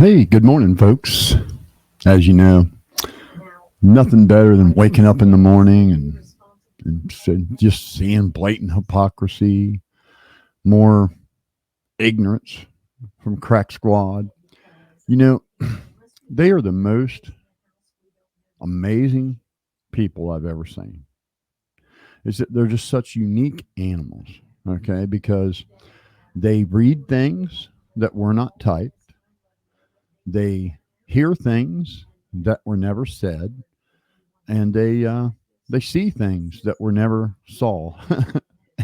Hey, good morning, folks. As you know, nothing better than waking up in the morning and just seeing blatant hypocrisy, more ignorance from Crack Squad. You know, they are the most amazing people I've ever seen. Is that they're just such unique animals, okay? Because they read things that were not typed, they hear things that were never said, and they see things that were never saw.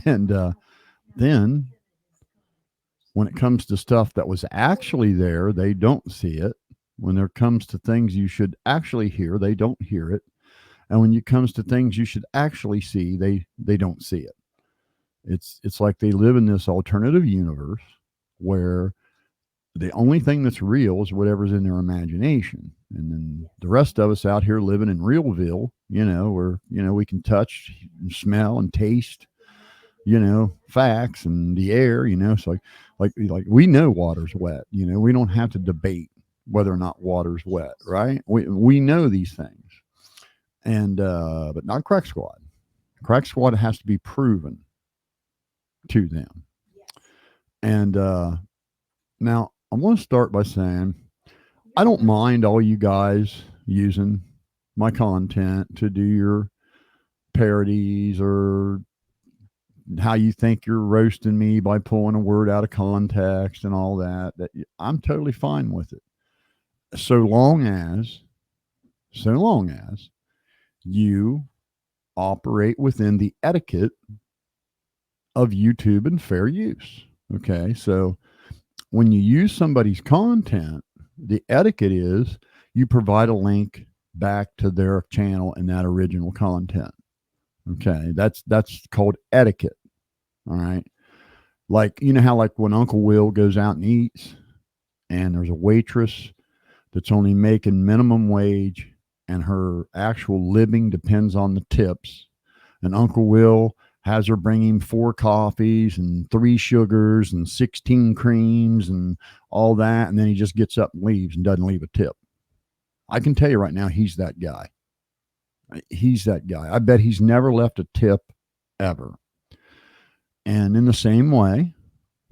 And then when it comes to stuff that was actually there, they don't see it. When there comes to things you should actually hear, they don't hear it. And when it comes to things you should actually see, they don't see it. It's like they live in this alternative universe where the only thing that's real is whatever's in their imagination. And then the rest of us out here living in realville, where, we can touch and smell and taste, facts and the air, it's like we know water's wet, we don't have to debate whether or not water's wet, right? We know these things. And, but not Crack Squad. Crack Squad has to be proven to them. And, now I want to start by saying I don't mind all you guys using my content to do your parodies or how you think you're roasting me by pulling a word out of context and all that. I'm totally fine with it. So long as you operate within the etiquette of YouTube and fair use. Okay. So when you use somebody's content, the etiquette is you provide a link back to their channel and that original content. Okay. That's called etiquette. All right. Like, how like when Uncle Will goes out and eats and there's a waitress that's only making minimum wage and her actual living depends on the tips, and Uncle Will has her bring him 4 coffees and 3 sugars and 16 creams and all that. And then he just gets up and leaves and doesn't leave a tip. I can tell you right now, he's that guy. He's that guy. I bet he's never left a tip ever. And in the same way,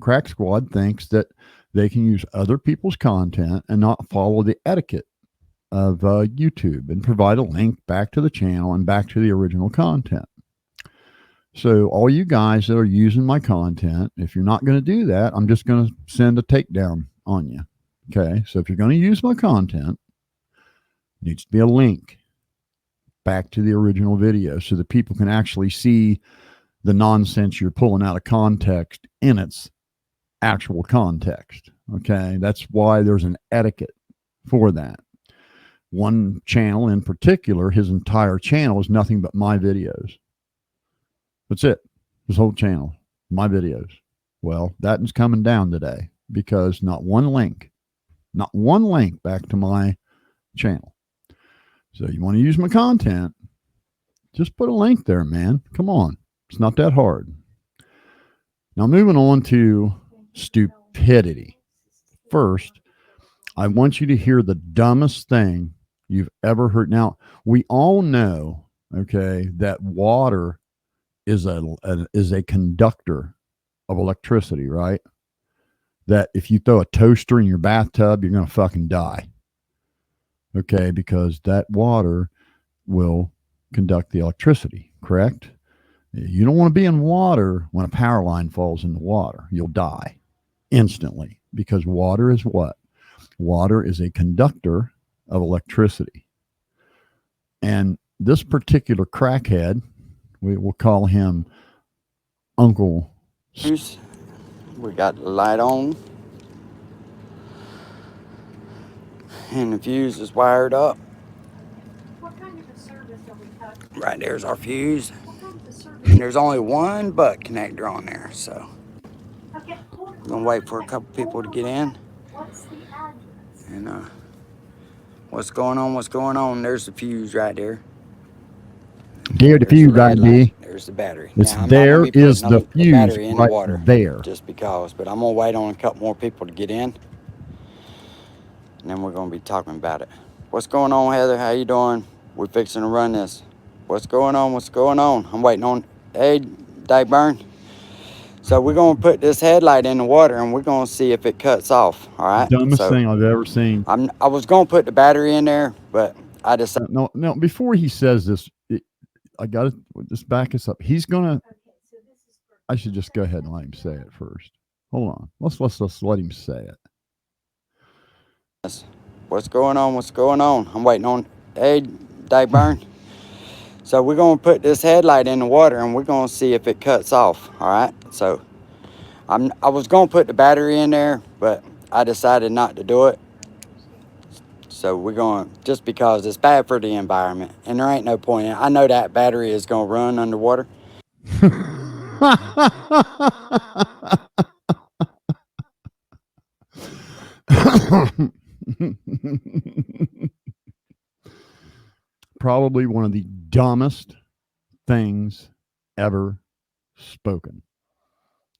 Crack Squad thinks that they can use other people's content and not follow the etiquette of YouTube and provide a link back to the channel and back to the original content. So all you guys that are using my content, if you're not going to do that, I'm just going to send a takedown on you. Okay. So if you're going to use my content, it needs to be a link back to the original video so that people can actually see the nonsense you're pulling out of context in its actual context. Okay. That's why there's an etiquette for that. One channel in particular, his entire channel is nothing but my videos. That's it. His whole channel, my videos. Well, that is coming down today because not one link back to my channel. So you want to use my content, just put a link there, man. Come on. It's not that hard. Now, moving on to stupidity. First, I want you to hear the dumbest thing you've ever heard. Now, we all know, okay, that water is a conductor of electricity, right? That if you throw a toaster in your bathtub, you're going to fucking die. Okay, because that water will conduct the electricity, correct? You don't want to be in water when a power line falls in the water. You'll die instantly because water is what? Water is a conductor of electricity. And this particular crackhead, we will call him Uncle. We got the light on. And the fuse is wired up. What kind of a service are we talking? Right there's our fuse. And there's only one butt connector on there, so Okay, we're gonna wait for a couple people to get in. What's the address? And what's going on? There's the fuse right there. There, the fuse right there. There's the battery. It's now, I'm there not gonna be is the putting fuse battery in the right water there. just because, but I'm gonna wait on a couple more people to get in. and then we're gonna be talking about it. What's going on, Heather? How you doing? We're fixing to run this. What's going on? What's going on? I'm waiting on. Hey, Dayburn. So we're gonna put this headlight in the water, and we're gonna see if it cuts off. All right. Dumbest So thing I've ever seen. I was gonna put the battery in there, but I decided. No. Before he says this, I got to just back us up. He's gonna. I should just go ahead and let him say it first. Hold on. Let's let him say it. What's going on? What's going on? I'm waiting on. Hey, Dayburn. So we're gonna put this headlight in the water, and we're gonna see if it cuts off. All right. So I was gonna put the battery in there, but I decided not to do it. So we're going, just because it's bad for the environment, and there ain't no point in it. I know that battery is gonna run underwater. Probably one of the dumbest things ever spoken.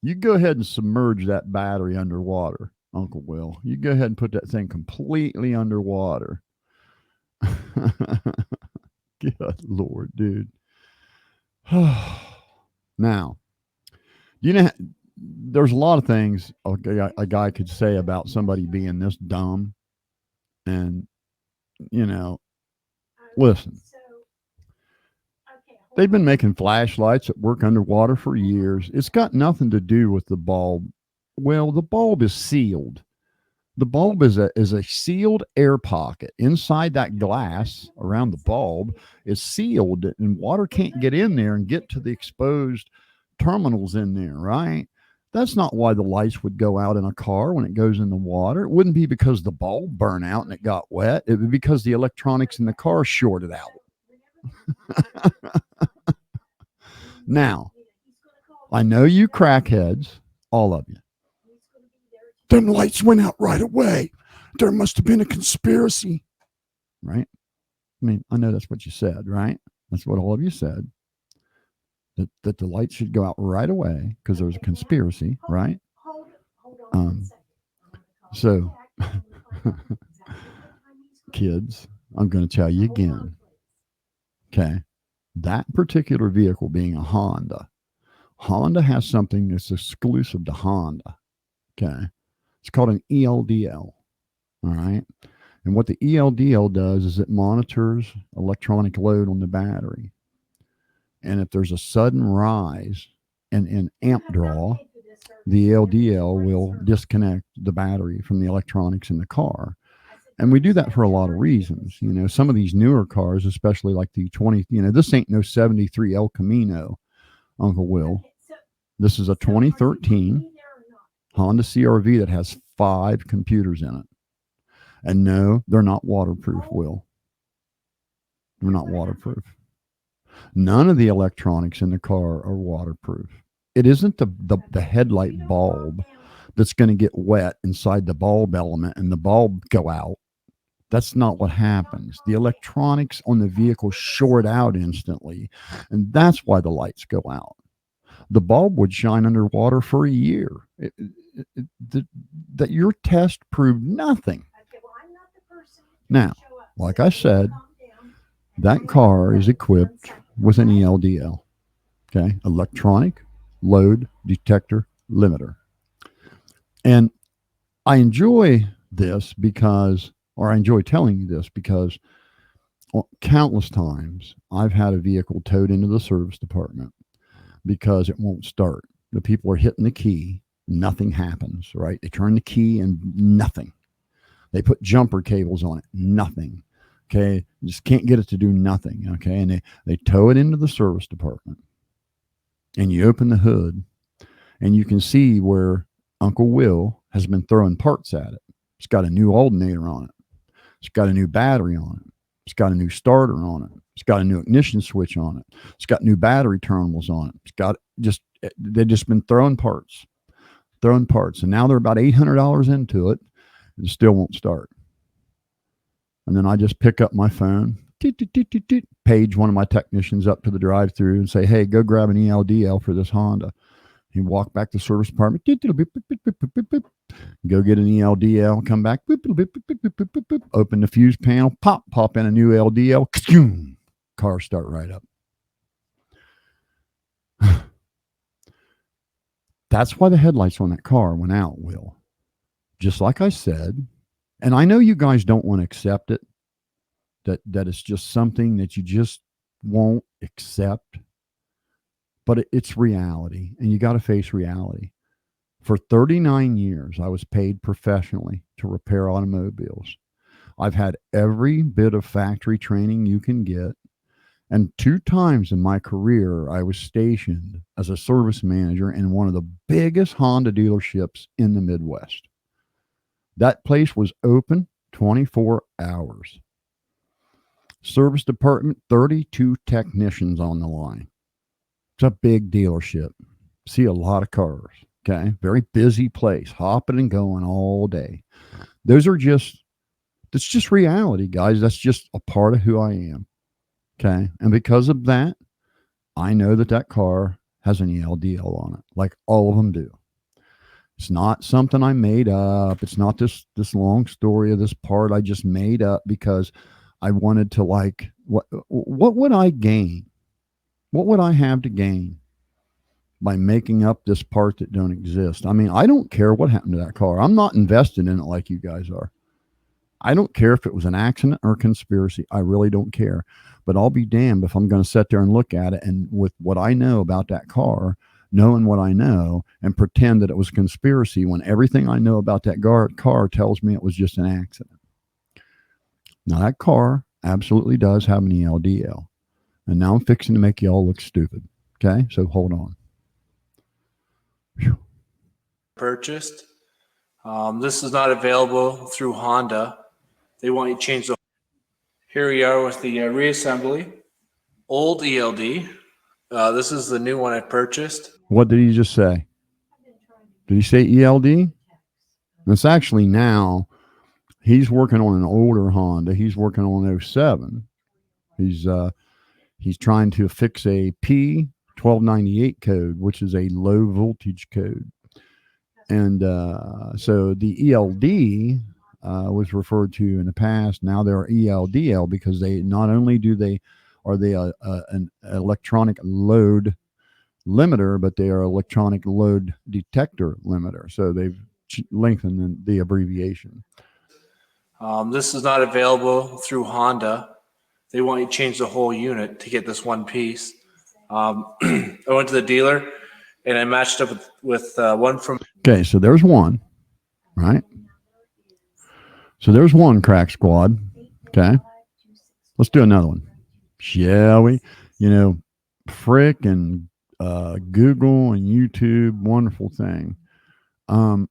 You go ahead and submerge that battery underwater, Uncle Will. You go ahead and put that thing completely underwater. Good Lord, dude. Now, you know, there's a lot of things a guy could say about somebody being this dumb. And, listen, they've been making flashlights that work underwater for years. It's got nothing to do with the bulb. Well, the bulb is sealed. The bulb is a sealed air pocket. Inside that glass around the bulb is sealed, and water can't get in there and get to the exposed terminals in there, right? That's not why the lights would go out in a car when it goes in the water. It wouldn't be because the bulb burned out and it got wet. It would be because the electronics in the car shorted out. Now, I know you crackheads, all of you. Them lights went out right away. There must have been a conspiracy. Right? I mean, I know that's what you said, right? That's what all of you said. That the lights should go out right away because there was a conspiracy, right? So, kids, I'm going to tell you again. Okay. That particular vehicle being a Honda has something that's exclusive to Honda. Okay. It's called an ELDL. All right. And what the ELDL does is it monitors electronic load on the battery. And if there's a sudden rise in amp draw, the ELDL will disconnect the battery from the electronics in the car. And we do that for a lot of reasons. Some of these newer cars, especially like the 20, this ain't no 73 El Camino, Uncle Will. This is a 2013 Honda CRV that has 5 computers in it. And no, they're not waterproof, Will. They're not waterproof. None of the electronics in the car are waterproof. It isn't the headlight bulb that's going to get wet inside the bulb element and the bulb go out. That's not what happens. The electronics on the vehicle short out instantly, and that's why the lights go out. The bulb would shine underwater for a year. That your test proved nothing. Now, like I said, that car is equipped with an ELDL, okay, electronic load detector limiter. And I enjoy this I enjoy telling you this because countless times I've had a vehicle towed into the service department because it won't start. The people are hitting the key, nothing happens, right? They turn the key and nothing. They put jumper cables on it, nothing. Okay, you just can't get it to do nothing. Okay, and they tow it into the service department, and you open the hood, and you can see where Uncle Will has been throwing parts at it. It's got a new alternator on it. It's got a new battery on it. It's got a new starter on it. It's got a new ignition switch on it. It's got new battery terminals on it. They've just been throwing parts, and now they're about $800 into it, and it still won't start. And then I just pick up my phone, page one of my technicians up to the drive-through and say, hey, go grab an ELDL for this Honda. He walked back to the service department, go get an ELDL, come back, open the fuse panel, pop in a new LDL, car start right up. That's why the headlights on that car went out, Will. Just like I said, and I know you guys don't want to accept it, that it's just something that you just won't accept, but it's reality, and you got to face reality. For 39 years, I was paid professionally to repair automobiles. I've had every bit of factory training you can get. And 2 times in my career, I was stationed as a service manager in one of the biggest Honda dealerships in the Midwest. That place was open 24 hours. Service department, 32 technicians on the line. It's a big dealership. See a lot of cars. Okay. Very busy place, hopping and going all day. That's just reality, guys. That's just a part of who I am. Okay. And because of that, I know that car has an ELDL on it, like all of them do. It's not something I made up. It's not this long story of this part I just made up because I wanted to, like, what would I gain? What would I have to gain by making up this part that don't exist? I mean, I don't care what happened to that car. I'm not invested in it like you guys are. I don't care if it was an accident or conspiracy. I really don't care. But I'll be damned if I'm going to sit there and look at it and with what I know about that car, knowing what I know, and pretend that it was a conspiracy when everything I know about that car tells me it was just an accident. Now, that car absolutely does have an ELDL. And now I'm fixing to make you all look stupid. Okay? So hold on. Whew. Purchased. This is not available through Honda. They want you to change the. Here we are with the reassembly. Old ELD. This is the new one I purchased. What did he just say? Did he say ELD? It's actually now, he's working on an older Honda. He's working on 07. He's trying to fix a P1298 code, which is a low voltage code. And so the ELD was referred to in the past. Now they're ELDL because they not only are they an electronic load limiter, but they are electronic load detector limiter. So they've lengthened the abbreviation. This is not available through Honda. They want you to change the whole unit to get this one piece. I went to the dealer and I matched up with one from. Okay, so there's one, right? So there's one, Crack Squad. Okay, let's do another one, shall we? Frick and Google and YouTube, wonderful thing. Probably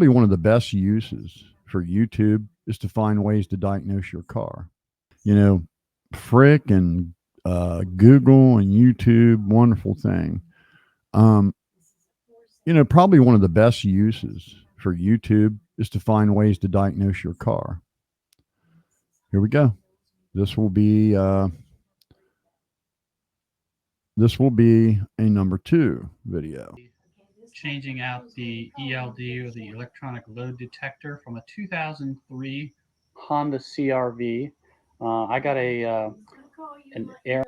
one of the best uses for YouTube is to find ways to diagnose your car. Frick and Google and YouTube, wonderful thing. Probably one of the best uses for YouTube is to find ways to diagnose your car. Here we go. This will be a number 2 video. Changing out the ELD or the electronic load detector from a 2003 Honda CRV. I got an Air.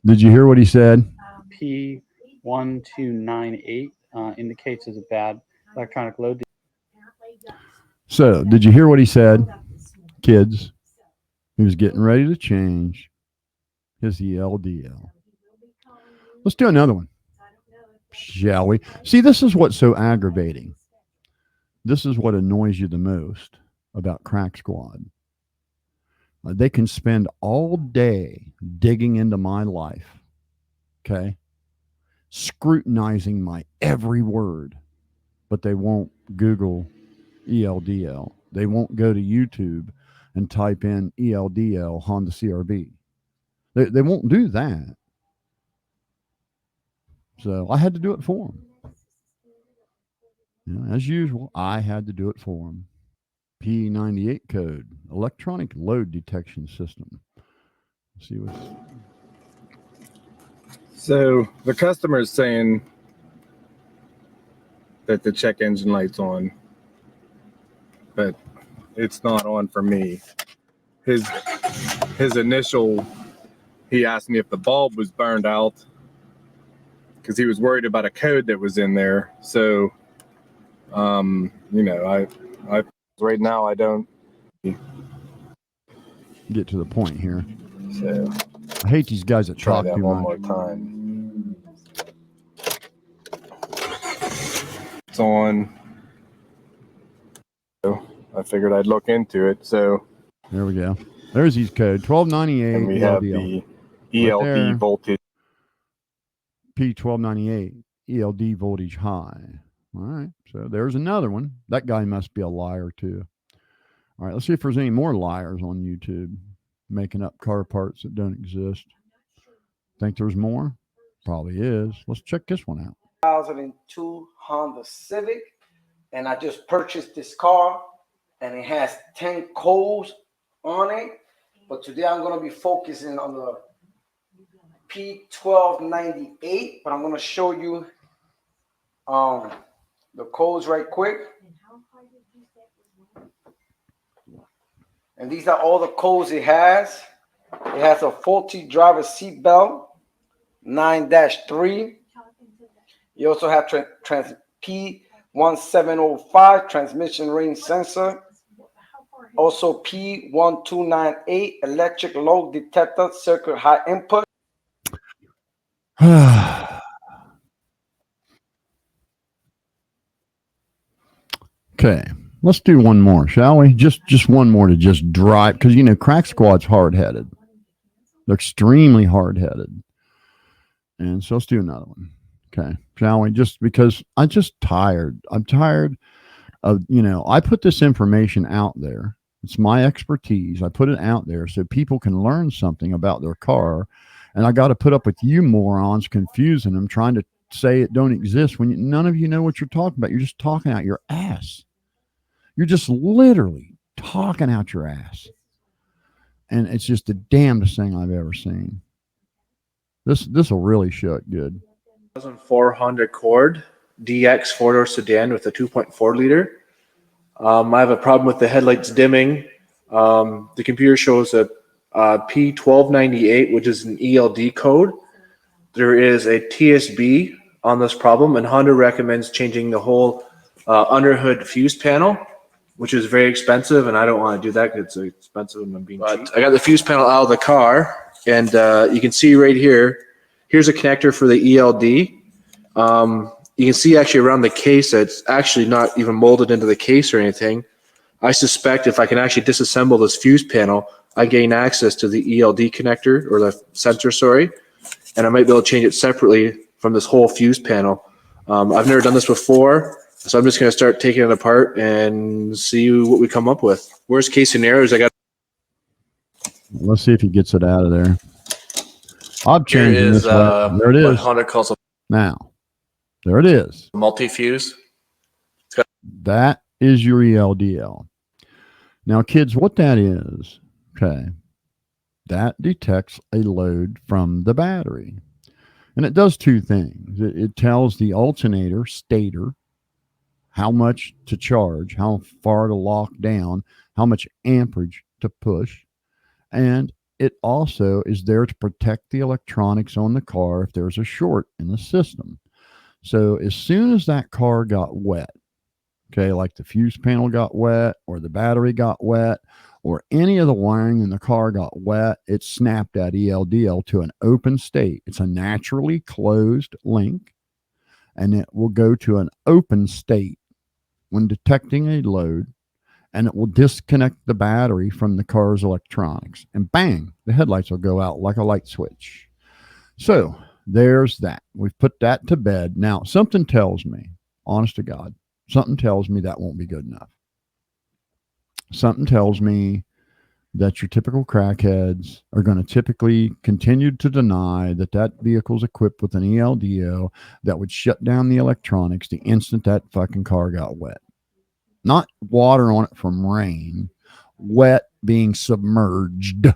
Did you hear what he said? P1298 indicates as a bad electronic load. So, did you hear what he said, kids? He was getting ready to change his ELDL. Let's do another one, shall we? See, this is what's so aggravating. This is what annoys you the most about Crack Squad. They can spend all day digging into my life, okay, scrutinizing my every word, but they won't Google ELDL. They won't go to YouTube and type in ELDL Honda CRV. They won't do that. So I had to do it for them. As usual, I had to do it for them. P98 code, electronic load detection system. Let's see what's. So the customer is saying that the check engine light's on, but it's not on for me. His initial, he asked me if the bulb was burned out because he was worried about a code that was in there. So, you know, I right now I don't get to the point here. So I hate these guys that try talk that too one much. more time. It's on. So I figured I'd look into it. So there we go. There's his code 1298. And we have the ELD right voltage. P1298 ELD voltage high. All right. So there's another one. That guy must be a liar too. All right. Let's see if there's any more liars on YouTube making up car parts that don't exist. Think there's more? Probably is. Let's check this one out. 2002 Honda Civic, and I just purchased this car, and it has 10 codes on it. But today I'm going to be focusing on the P1298, but I'm going to show you the codes right quick. And these are all the codes it has. It has a faulty driver seat belt, 9-3. You also have P1705 transmission range sensor. Also P1298 electric load detector circuit high input. Okay, let's do one more, shall we? Just one more to just drive, because you know Crack Squad's hard-headed. They're extremely hard-headed, and so let's do another one. Okay, shall we? Just because I'm just tired. I'm tired of, you know, I put this information out there. It's my expertise. I put it out there so people can learn something about their car, and I got to put up with you morons confusing them, trying to say it don't exist when none of you know what you're talking about. You're just talking out your ass. You're just literally talking out your ass. And it's just the damnedest thing I've ever seen. This will really show it good. 2004 Honda Accord DX four-door sedan with a 2.4 liter. I have a problem with the headlights dimming. The computer shows a P1298, which is an ELD code. There is a TSB on this problem, and Honda recommends changing the whole underhood fuse panel, which is very expensive, and I don't want to do that because it's expensive and I'm being cheap. I got the fuse panel out of the car, and you can see right here, here's a connector for the ELD. You can see actually around the case that it's actually not even molded into the case or anything. I suspect if I can actually disassemble this fuse panel, I gain access to the ELD connector, or the sensor, sorry, and I might be able to change it separately from this whole fuse panel. I've never done this before, so I'm just going to start taking it apart and see what we come up with. Worst case scenario is I got. Let's see if he gets it out of there. I'm changing this. There it is. What Honda calls a now. There it is. Multi-fuse. That is your ELDL. Now, kids, what that is, okay, that detects a load from the battery. And it does two things. It tells the alternator stator how much to charge, how far to lock down, how much amperage to push. And it also is there to protect the electronics on the car if there's a short in the system. So as soon as that car got wet, okay, like the fuse panel got wet or the battery got wet or any of the wiring in the car got wet, it snapped that ELDL to an open state. It's a naturally closed link, and it will go to an open state when detecting a load, and it will disconnect the battery from the car's electronics. And bang, the headlights will go out like a light switch. So there's that. We've put that to bed. Now, something tells me, honest to God, something tells me that won't be good enough. Something tells me that your typical crackheads are going to typically continue to deny that that vehicle is equipped with an ELDO that would shut down the electronics the instant that fucking car got wet. Not water on it from rain, wet, being submerged.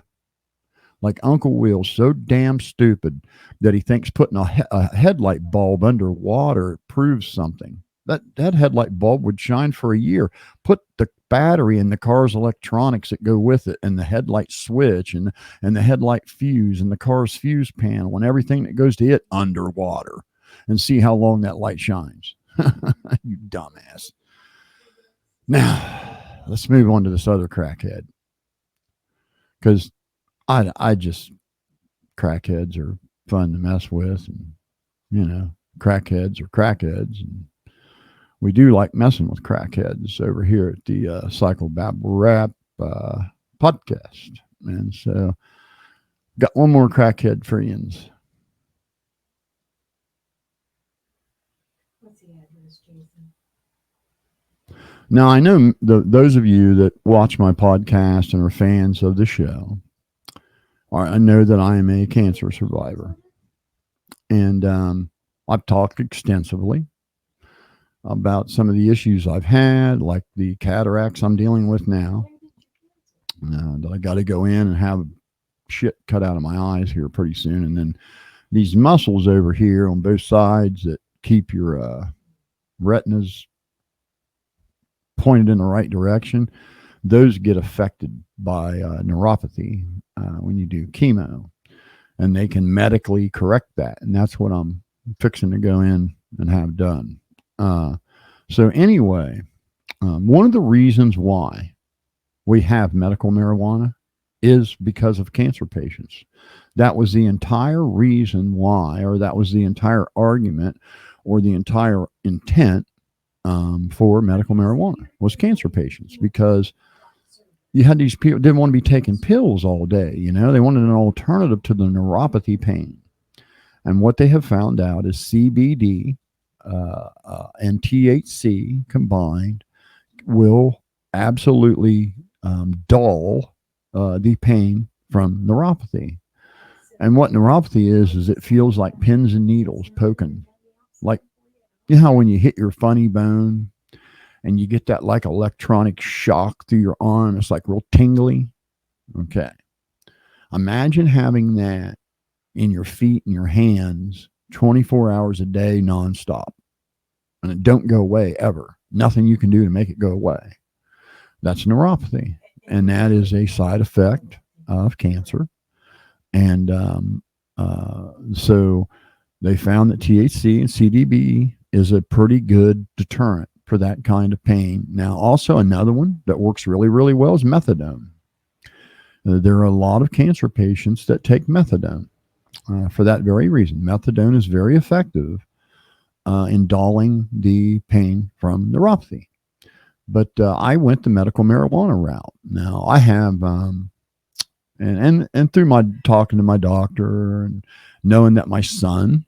Like Uncle Will's so damn stupid that he thinks putting a headlight bulb under water proves something. That headlight bulb would shine for a year. Put the battery in the car's electronics that go with it, and the headlight switch, and the headlight fuse, and the car's fuse panel, and everything that goes to it underwater, and see how long that light shines. You dumbass. Now, let's move on to this other crackhead, because I just, crackheads are fun to mess with, and crackheads are crackheads, and we do like messing with crackheads over here at the PsychobabbleRapp podcast. And so, got one more crackhead for yins. What's the address, Jason? Now, I know those of you that watch my podcast and are fans of the show, I know that I am a cancer survivor. And I've talked extensively about some of the issues I've had, like the cataracts I'm dealing with now. That I got to go in and have shit cut out of my eyes here pretty soon. And then these muscles over here on both sides that keep your retinas pointed in the right direction, those get affected by neuropathy when you do chemo. And they can medically correct that. And that's what I'm fixing to go in and have done. So anyway, one of the reasons why we have medical marijuana is because of cancer patients. That was the entire reason why, or that was the entire argument, or the entire intent for medical marijuana was cancer patients, because you had these people didn't want to be taking pills all day. They wanted an alternative to the neuropathy pain. And what they have found out is CBD and THC combined will absolutely dull the pain from neuropathy. And what neuropathy is it feels like pins and needles poking. Like, how when you hit your funny bone and you get that like electronic shock through your arm, it's like real tingly. Okay. Imagine having that in your feet and your hands 24 hours a day, nonstop. And it don't go away ever. Nothing you can do to make it go away. That's neuropathy. And that is a side effect of cancer. And so they found that THC and CBD is a pretty good deterrent for that kind of pain. Now, also another one that works really, really well is methadone. There are a lot of cancer patients that take methadone for that very reason. Methadone is very effective in dulling the pain from neuropathy. But I went the medical marijuana route. Now, I have, and through my talking to my doctor and knowing that my son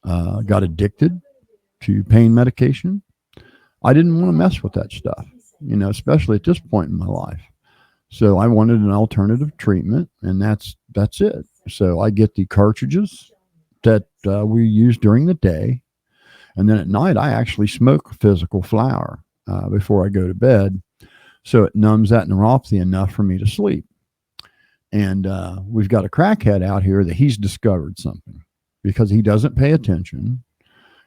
got addicted to pain medication, I didn't want to mess with that stuff, especially at this point in my life. So I wanted an alternative treatment, and that's it. So I get the cartridges that we use during the day. And then at night, I actually smoke physical flower before I go to bed. So it numbs that neuropathy enough for me to sleep. And we've got a crackhead out here that he's discovered something, because he doesn't pay attention.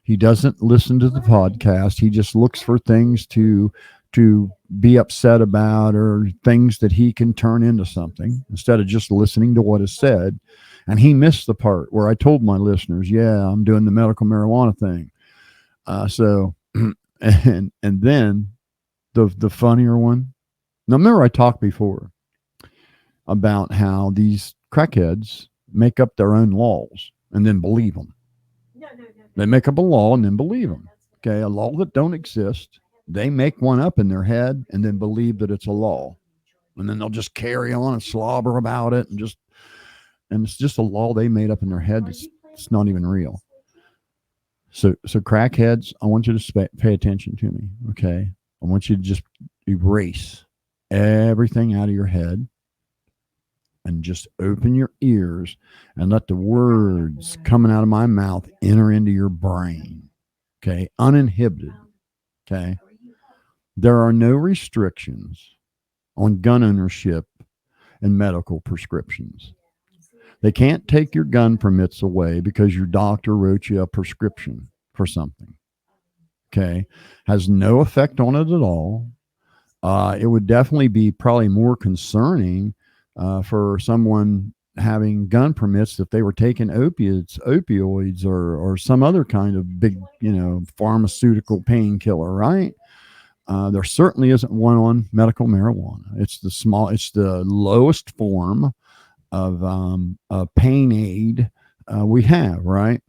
He doesn't listen to the podcast. He just looks for things to be upset about, or things that he can turn into something, instead of just listening to what is said. And he missed the part where I told my listeners, yeah, I'm doing the medical marijuana thing. And then the funnier one. Now, remember I talked before about how these crackheads make up their own laws and then believe them. No. They make up a law and then believe them. Okay, a law that don't exist. They make one up in their head and then believe that it's a law. And then they'll just carry on and slobber about it, and it's just a law they made up in their head. It's not even real. So crackheads, I want you to pay attention to me, okay? I want you to just erase everything out of your head and just open your ears and let the words coming out of my mouth enter into your brain, okay? Uninhibited, okay? There are no restrictions on gun ownership and medical prescriptions. They can't take your gun permits away because your doctor wrote you a prescription for something. Okay. Has no effect on it at all. It would definitely be probably more concerning for someone having gun permits if they were taking opioids, or some other kind of big, pharmaceutical painkiller, right? There certainly isn't one on medical marijuana. It's the lowest form of pain aid we have, right?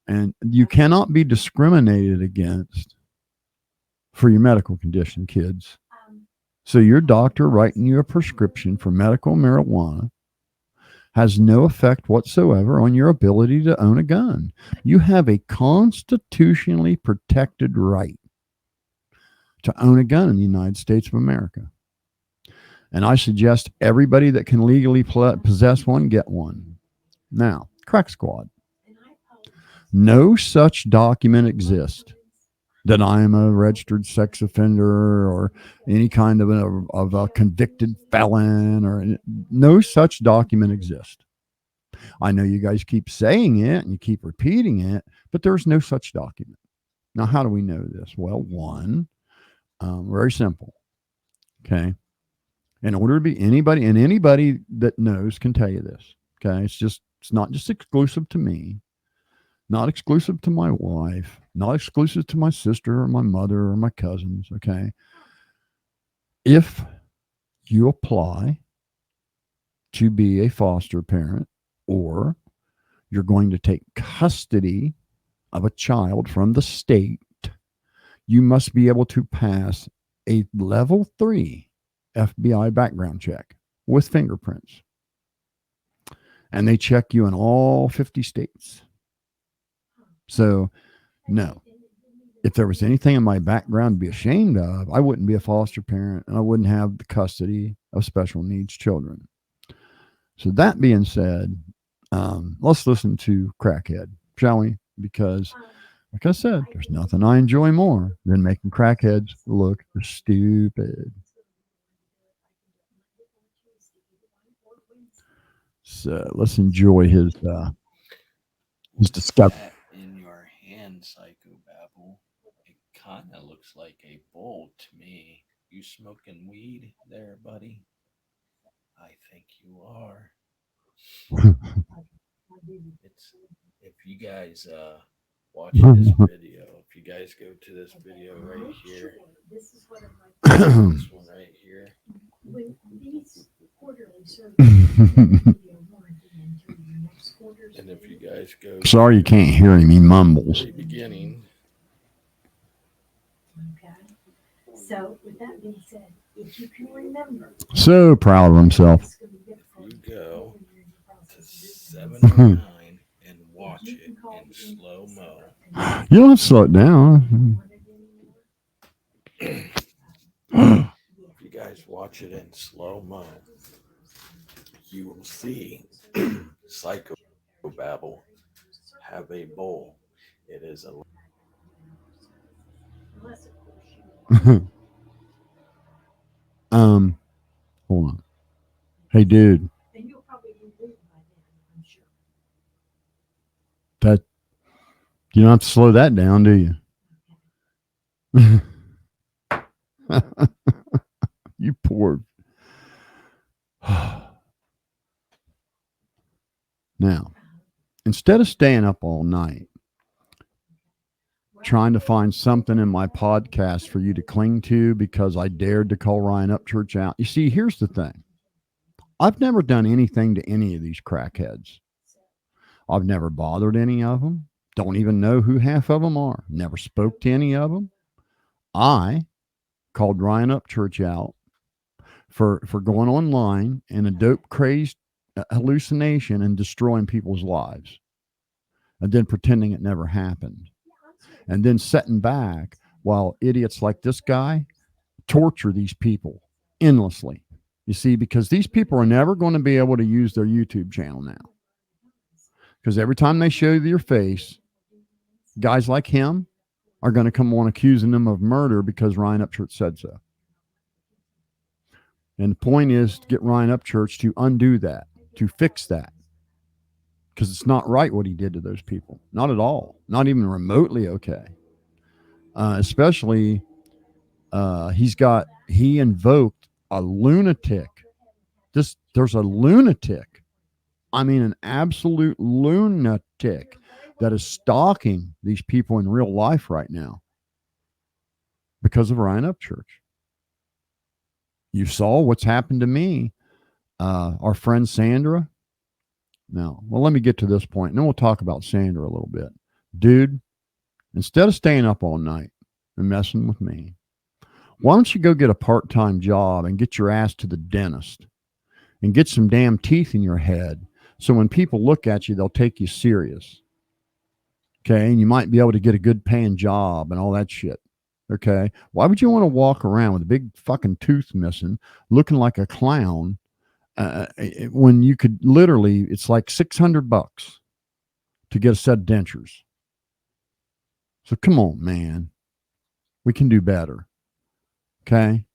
And you cannot be discriminated against for your medical condition, kids. So your doctor writing you a prescription for medical marijuana has no effect whatsoever on your ability to own a gun. You have a constitutionally protected right to own a gun in the United States of America. And I suggest everybody that can legally possess one, get one. Now, Crack Squad. No such document exists that I am a registered sex offender or any kind of a convicted felon, or no such document exists. I know you guys keep saying it and you keep repeating it, but there's no such document. Now, how do we know this? Well, one, very simple. Okay. In order to be anybody, and anybody that knows can tell you this. Okay. It's not just exclusive to me, not exclusive to my wife, not exclusive to my sister or my mother or my cousins. Okay. If you apply to be a foster parent, or you're going to take custody of a child from the state, you must be able to pass a level 3 FBI background check with fingerprints. And they check you in all 50 states. So, no, if there was anything in my background to be ashamed of, I wouldn't be a foster parent and I wouldn't have the custody of special needs children. So that being said, let's listen to Crackhead, shall we? Because, like I said, there's nothing I enjoy more than making crackheads look stupid. So let's enjoy his discovery. In your hand, Psychobabble. It kind of looks like a bowl to me. You smoking weed there, buddy? I think you are. It's, if you guys watch this video, if you guys go to this video right here, this one right here. And if you guys go, sorry you can't hear him, he mumbles. Beginning. Okay. So with that being said, if you can remember, so proud of himself. If you go to 79 and watch it in slow mo. You don't have to slow it down. If you guys watch it in slow mo, you will see Psychobabble have a bowl. It is a Hold on. Hey, dude. then you'll probably be moved by then, I'm sure. That you don't have to slow that down, do you? You poor. Now, instead of staying up all night trying to find something in my podcast for you to cling to because I dared to call Ryan Upchurch out. You see, here's the thing. I've never done anything to any of these crackheads. I've never bothered any of them. Don't even know who half of them are. Never spoke to any of them. I called Ryan Upchurch out for going online in a dope crazed hallucination and destroying people's lives, and then pretending it never happened, and then sitting back while idiots like this guy torture these people endlessly. You see, because these people are never going to be able to use their YouTube channel now, because every time they show your face, guys like him are going to come on accusing them of murder because Ryan Upchurch said so. And the point is to get Ryan Upchurch to undo that, to fix that, because it's not right what he did to those people. Not at all. Not even remotely okay. Especially he invoked a lunatic. There's a lunatic. I mean, an absolute lunatic that is stalking these people in real life right now because of Ryan Upchurch. You saw what's happened to me. Our friend Sandra. Now, well, let me get to this point, and then we'll talk about Sandra a little bit. Dude, instead of staying up all night and messing with me, why don't you go get a part-time job and get your ass to the dentist and get some damn teeth in your head so when people look at you, they'll take you serious. Okay, and you might be able to get a good paying job and all that shit. Okay, why would you want to walk around with a big fucking tooth missing, looking like a clown, when you could literally, it's like $600 to get a set of dentures? So come on, man, we can do better. Okay,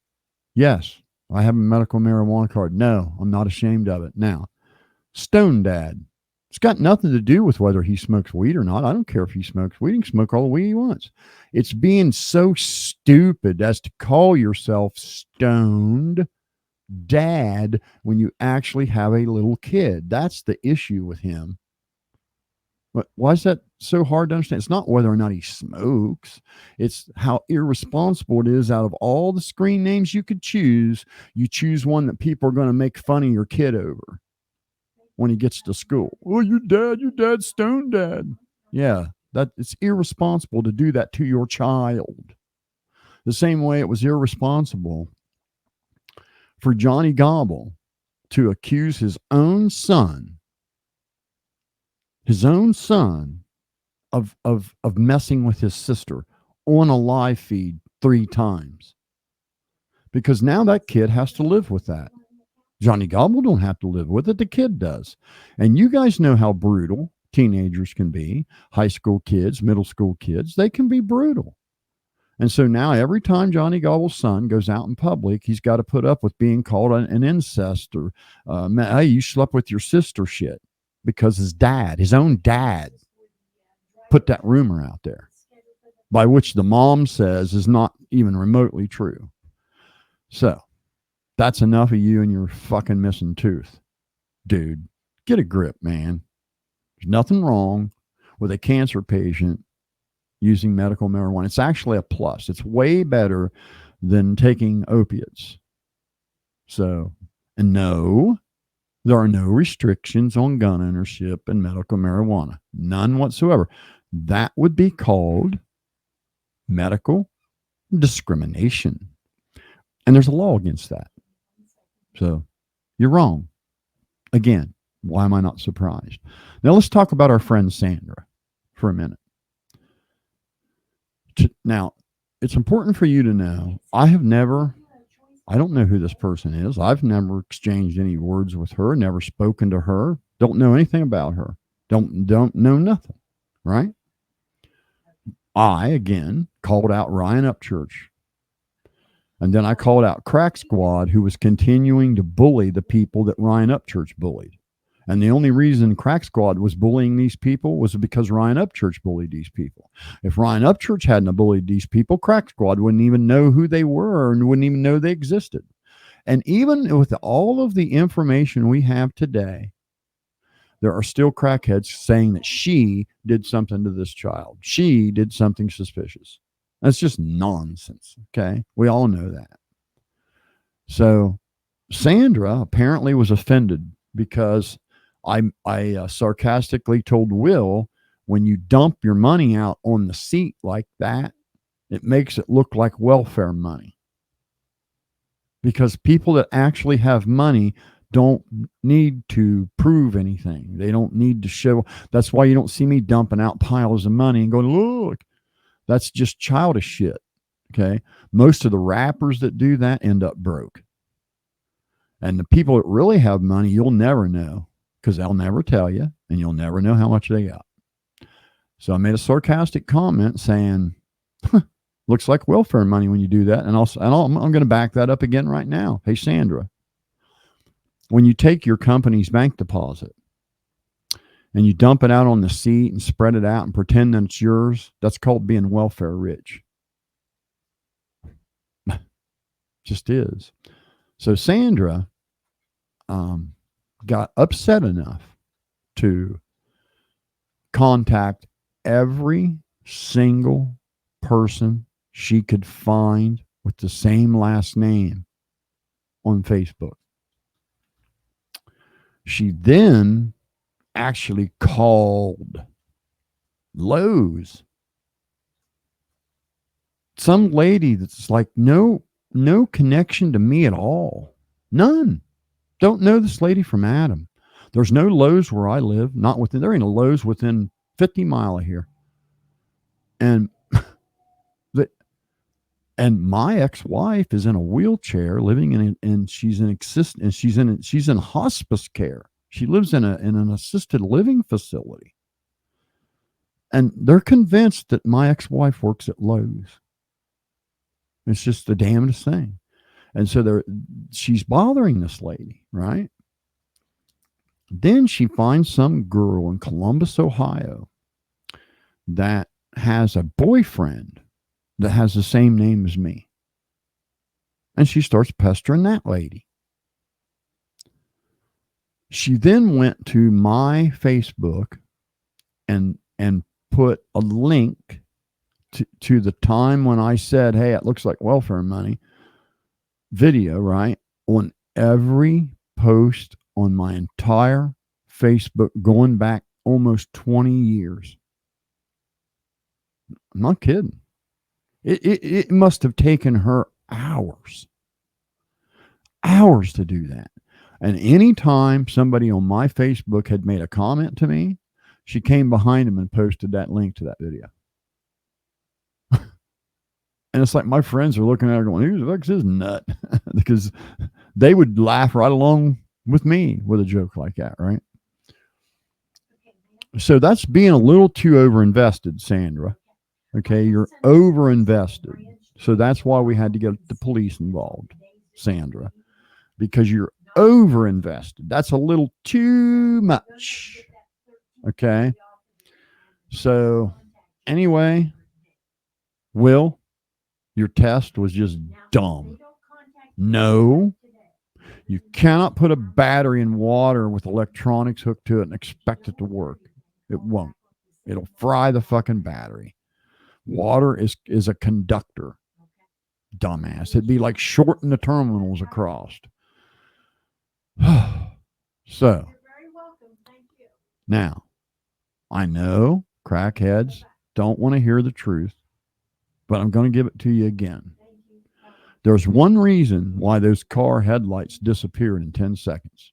yes, I have a medical marijuana card. No, I'm not ashamed of it. Now, Stone Dad, it's got nothing to do with whether he smokes weed or not. I don't care if he smokes weed. He can smoke all the weed he wants. It's being so stupid as to call yourself Stoned Dad when you actually have a little kid. That's the issue with him. But why is that so hard to understand? It's not whether or not he smokes. It's how irresponsible it is. Out of all the screen names you could choose, you choose one that people are going to make fun of your kid over when he gets to school. Oh, your dad's Stone Dad. Yeah, that it's irresponsible to do that to your child. The same way it was irresponsible for Johnny Gobble to accuse his own son of messing with his sister on a live feed 3 times. Because now that kid has to live with that. Johnny Gobble don't have to live with it. The kid does. And you guys know how brutal teenagers can be. High school kids, middle school kids, they can be brutal. And so now every time Johnny Gobble's son goes out in public, he's got to put up with being called an incest or, hey, you slept with your sister shit. Because his own dad, put that rumor out there, by which the mom says is not even remotely true. So that's enough of you and your fucking missing tooth. Dude, get a grip, man. There's nothing wrong with a cancer patient using medical marijuana. It's actually a plus. It's way better than taking opiates. So, and no, there are no restrictions on gun ownership and medical marijuana. None whatsoever. That would be called medical discrimination. And there's a law against that. So you're wrong. Again, why am I not surprised? Now let's talk about our friend Sandra for a minute. Now, it's important for you to know, I don't know who this person is. I've never exchanged any words with her, never spoken to her, don't know anything about her, don't know nothing, right? I, again, called out Ryan Upchurch. And then I called out Crack Squad, who was continuing to bully the people that Ryan Upchurch bullied. And the only reason Crack Squad was bullying these people was because Ryan Upchurch bullied these people. If Ryan Upchurch hadn't bullied these people, Crack Squad wouldn't even know who they were and wouldn't even know they existed. And even with all of the information we have today, there are still crackheads saying that she did something to this child. She did something suspicious. That's just nonsense, okay? We all know that. So Sandra apparently was offended because I sarcastically told Will, when you dump your money out on the seat like that, it makes it look like welfare money. Because people that actually have money don't need to prove anything. They don't need to show. That's why you don't see me dumping out piles of money and going, look, that's just childish shit. Okay. Most of the rappers that do that end up broke. And the people that really have money, you'll never know because they'll never tell you and you'll never know how much they got. So I made a sarcastic comment saying, looks like welfare money when you do that. And I'm going to back that up again right now. Hey, Sandra, when you take your company's bank deposit and you dump it out on the seat and spread it out and pretend that it's yours, that's called being welfare rich. Just is. So Sandra got upset enough to contact every single person she could find with the same last name on Facebook. She then actually called Lowe's. Some lady that's like no connection to me at all. None. Don't know this lady from Adam. There's no Lowe's where I live. There ain't a Lowe's within 50 miles of here. And and my ex-wife is in a wheelchair, living and she's in hospice care. She lives in an assisted living facility. And they're convinced that my ex-wife works at Lowe's. It's just the damnedest thing. And so she's bothering this lady, right? Then she finds some girl in Columbus, Ohio that has a boyfriend that has the same name as me. And she starts pestering that lady. She then went to my Facebook and put a link to the time when I said, hey, it looks like welfare money video, right? On every post on my entire Facebook going back almost 20 years. I'm not kidding. It must have taken her hours to do that. And anytime somebody on my Facebook had made a comment to me, she came behind him and posted that link to that video. And it's like my friends are looking at her going, who the fuck's this nut? Because they would laugh right along with me with a joke like that, right? So that's being a little too over-invested, Sandra. Okay, you're over-invested. So that's why we had to get the police involved, Sandra, because you're over-invested. That's a little too much. Okay. So anyway, Will, your test was just dumb. No, you cannot put a battery in water with electronics hooked to it and expect it to work. It won't. It'll fry the fucking battery. Water is a conductor. Dumbass. It'd be like shorting the terminals across. So, now, I know crackheads don't want to hear the truth, but I'm going to give it to you again. There's one reason why those car headlights disappeared in 10 seconds.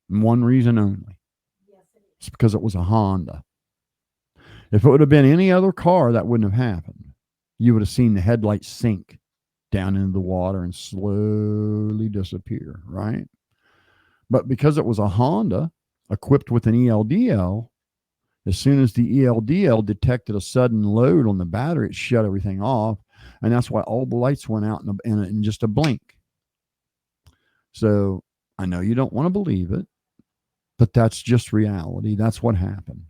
And one reason only. It's because it was a Honda. If it would have been any other car, that wouldn't have happened. You would have seen the headlights sink down into the water and slowly disappear, right? But because it was a Honda equipped with an ELDL, as soon as the ELDL detected a sudden load on the battery, it shut everything off. And that's why all the lights went out in just a blink. So I know you don't want to believe it, but that's just reality. That's what happened.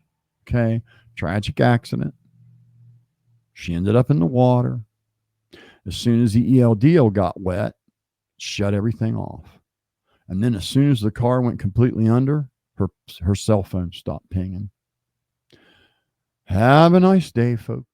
Okay. Tragic accident. She ended up in the water. As soon as the ELDL got wet, shut everything off. And then as soon as the car went completely under, her cell phone stopped pinging. Have a nice day, folks.